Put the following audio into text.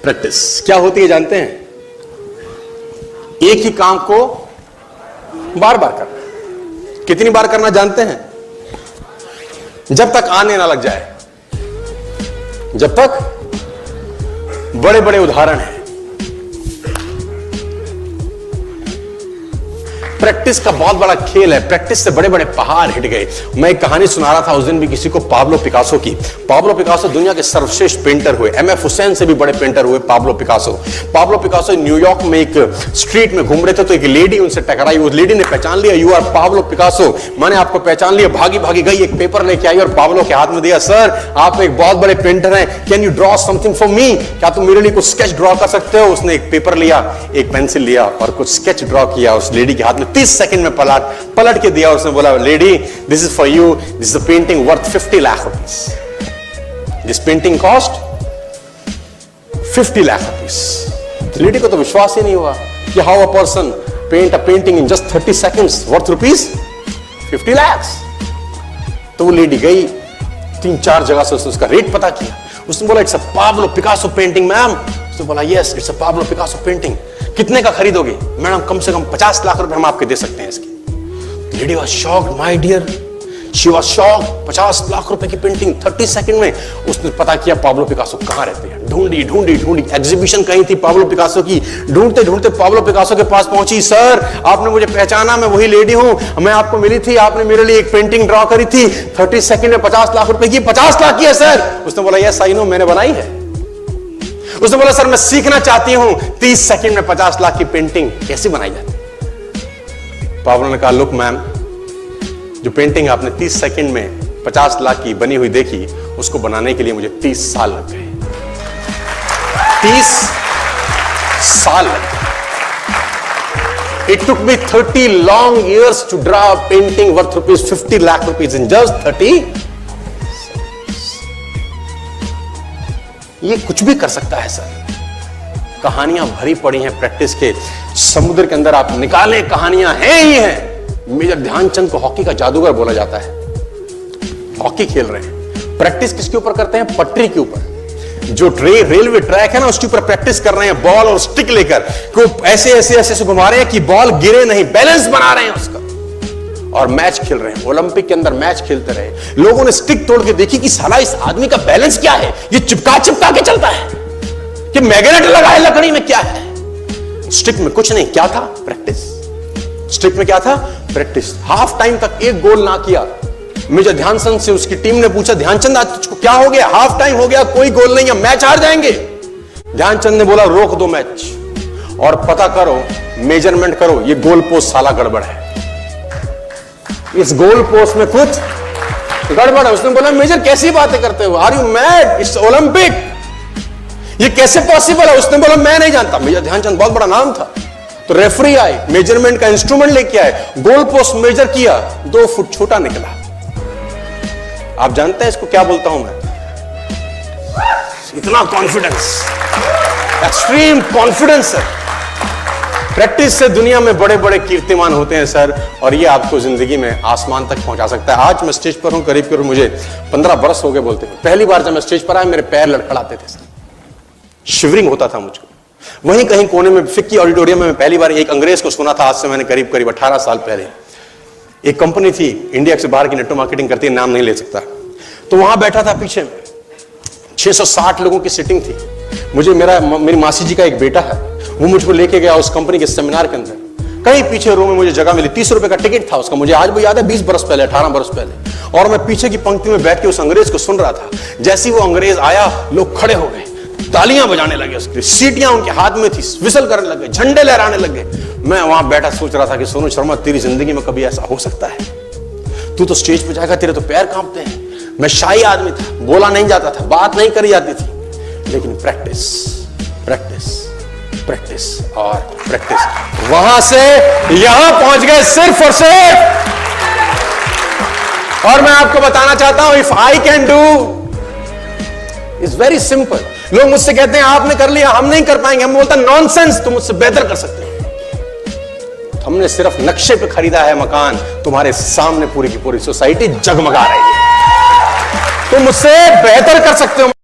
Practice क्या होती है जानते हैं? एक ही काम को बार बार करना। कितनी बार करना जानते हैं? जब तक आने ना लग जाए। जब तक बड़े बड़े उदाहरण हैं। प्रैक्टिस का बहुत बड़ा खेल है। प्रैक्टिस से बड़े बड़े पहाड़ हिट गए। मैं एक कहानी सुना रहा था उस दिन भी किसी को, पाब्लो पिकासो की। पाब्लो पिकासो दुनिया के सर्वश्रेष्ठ पेंटर हुए। एमएफ हुसैन से भी बड़े पेंटर हुए Pablo Picasso. Pablo Picasso New York में एक स्ट्रीट में घूम रहे थे तो एक लेडी उनसे टकराई। उस लेडी ने पहचान लिया, यू आर पाब्लो पिकासो, मैंने आपको पहचान लिया। भागी भागी गई, एक पेपर लेके आई और पाब्लो के हाथ में दिया। सर आप एक बहुत बड़े पेंटर हैं, can you draw something for me? क्या तुम मेरे लिए कुछ स्केच ड्रॉ कर सकते हो? उसने एक पेपर लिया, एक पेंसिल लिया और कुछ स्केच ड्रॉ किया। उस लेडी के हाथ में 30 सेकंड में पलट के दिया। उसने बोला, lady this is for you, this is a painting worth 50 lakh rupees. This painting cost 50 lakh rupees. Lady को तो विश्वास ही नहीं हुआ कि how a person paint a painting in just 30 seconds worth rupees 50 lakh. तो वो लेडी गई, 3-4 जगह से उसका रेट पता किया। उसने बोला, it's a Pablo Picasso painting ma'am. उसने बोला, yes it's a Pablo Picasso painting. कितने का खरीदोगे? मैडम कम से कम 50 लाख रुपए हम आपके दे सकते हैं इसकी। Lady was shocked, my dear, she was shocked. 50 lakh रुपए की पेंटिंग 30 सेकंड में। उसने पता किया पाब्लो पिकासो कहां रहते हैं। ढूंढी ढूंढी ढूंढी, एग्जीबिशन कहीं थी पाब्लो पिकासो की। ढूंढते ढूंढते पाब्लो पिकासो के पास पहुंची। सर आपने मुझे पहचाना, मैं वही लेडी हूं, मैं आपको मिली थी, आपने मेरे लिए एक पेंटिंग ड्रॉ करी थी 30 सेकंड में 50 लाख रुपए की। 50 लाख की है सर? उसने बोला, यस आई नो, मैंने बनाई है। उसने बोला, सर मैं सीखना चाहती हूं 30 सेकंड में 50 लाख की पेंटिंग कैसे बनाई जाती है। पाब्लो ने कहा, लुक मैम, जो पेंटिंग आपने 30 सेकंड में 50 लाख की बनी हुई देखी, उसको बनाने के लिए मुझे 30 साल लग गए। 30 साल लग गए। It took me 30 long years to draw a painting worth rupees 50 lakh rupees in just 30। ये कुछ भी कर सकता है सर। कहानियां भरी पड़ी हैं प्रैक्टिस के समुद्र के अंदर। आप निकालें, कहानियां हैं ही हैं। मेजर ध्यानचंद को हॉकी का जादूगर बोला जाता है। हॉकी खेल रहे हैं, प्रैक्टिस किसके ऊपर करते हैं? पटरी के ऊपर। जो रेलवे ट्रैक है ना, उसके ऊपर प्रैक्टिस कर रहे हैं। बॉल और स्टिक लेकर को ऐसे ऐसे ऐसे घुमा रहे हैं कि बॉल गिरे नहीं, बैलेंस बना रहे हैं उसका। और मैच खेल रहे हैं। ओलंपिक के अंदर मैच खेलते रहे। लोगों ने स्टिक तोड़ के देखी कि साला इस आदमी का बैलेंस क्या है, ये चिपका चिपका के चलता है कि मैग्नेट लगा है लकड़ी में, क्या है? स्टिक में कुछ नहीं, क्या था? प्रैक्टिस। स्टिक में क्या था? प्रैक्टिस। हाफ टाइम तक एक गोल ना किया। मेजर ध्यानचंद से उसकी टीम ने पूछा, ध्यानचंद आज तुझको क्या हो गया? हाफ टाइम हो गया, कोई गोल नहीं है, मैच हार जाएंगे। ध्यानचंद ने बोला, रोक दो मैच और पता करो, मेजरमेंट करो, ये गोल पोस्ट साला गड़बड़ है, इस गोल पोस्ट में कुछ गड़बड़ है। उसने बोला, मेजर कैसी बातें करते हो? Are you mad? It's Olympic, ये कैसे पॉसिबल है? उसने बोला, मैं नहीं जानता। मेजर ध्यानचंद बहुत बड़ा नाम था। तो रेफरी आए, मेजरमेंट का इंस्ट्रूमेंट लेके आए, गोल पोस्ट मेजर किया, 2 फुट छोटा निकला। आप जानते हैं इसको क्या बोलता हूं मैं? इतना कॉन्फिडेंस, एक्सट्रीम कॉन्फिडेंस है। प्रैक्टिस से दुनिया में बड़े बड़े कीर्तिमान होते हैं सर, और ये आपको जिंदगी में आसमान तक पहुंचा सकता है। आज मैं स्टेज पर हूं, करीब करीब मुझे 15 बरस हो गए बोलते हैं। पहली बार जब मैं स्टेज पर आया, मेरे पैर लड़खड़ाते थे सर, शिवरिंग होता था मुझको। वहीं कहीं कोने में फिक्की ऑडिटोरियम में मैं पहली बार एक अंग्रेज को सुना था। आज से मैंने करीब करीब 18 साल पहले। एक कंपनी थी इंडिया से बाहर की, नेटवर्क मार्केटिंग करती है, नाम नहीं ले सकता। तो वहां बैठा था, पीछे में 660 लोगों की सिटिंग थी। मेरी मासी जी का एक बेटा है, वो मुझको लेके गया उस कंपनी के सेमिनार के अंदर। कहीं पीछे रो में मुझे जगह मिली, 30 रुपए का टिकट था उसका। मुझे आज भी याद है, 20 बरस पहले, 18 बरस पहले। और मैं पीछे की पंक्ति में बैठ के उस अंग्रेज को सुन रहा था। जैसे ही वो अंग्रेज आया, लोग खड़े हो गए, तालियां बजाने लगे, उसकी सीटियां उनके हाथ में थी, विसल करने लगे, झंडे लहराने लगे। मैं वहां बैठा सोच रहा था कि सोनू शर्मा, तेरी जिंदगी में कभी ऐसा हो सकता है? तू तो स्टेज पे जाएगा, तेरे तो पैर कांपते हैं। मैं शाही आदमी था, बोला नहीं जाता था, बात नहीं करी जाती थी। लेकिन प्रैक्टिस, प्रैक्टिस, प्रैक्टिस और प्रैक्टिस, वहां से यहां पहुंच गए सिर्फ और सिर्फ। और मैं आपको बताना चाहता हूं, if I can do, it's very simple. लोग मुझसे कहते हैं आपने कर लिया, हम नहीं कर पाएंगे। हम बोलते हैं नॉनसेंस, तुम मुझसे बेहतर कर सकते हो। हमने सिर्फ नक्शे पे खरीदा है मकान, तुम्हारे सामने पूरी की पूरी सोसाइटी जगमगा रही है। तुम मुझसे बेहतर कर सकते हो।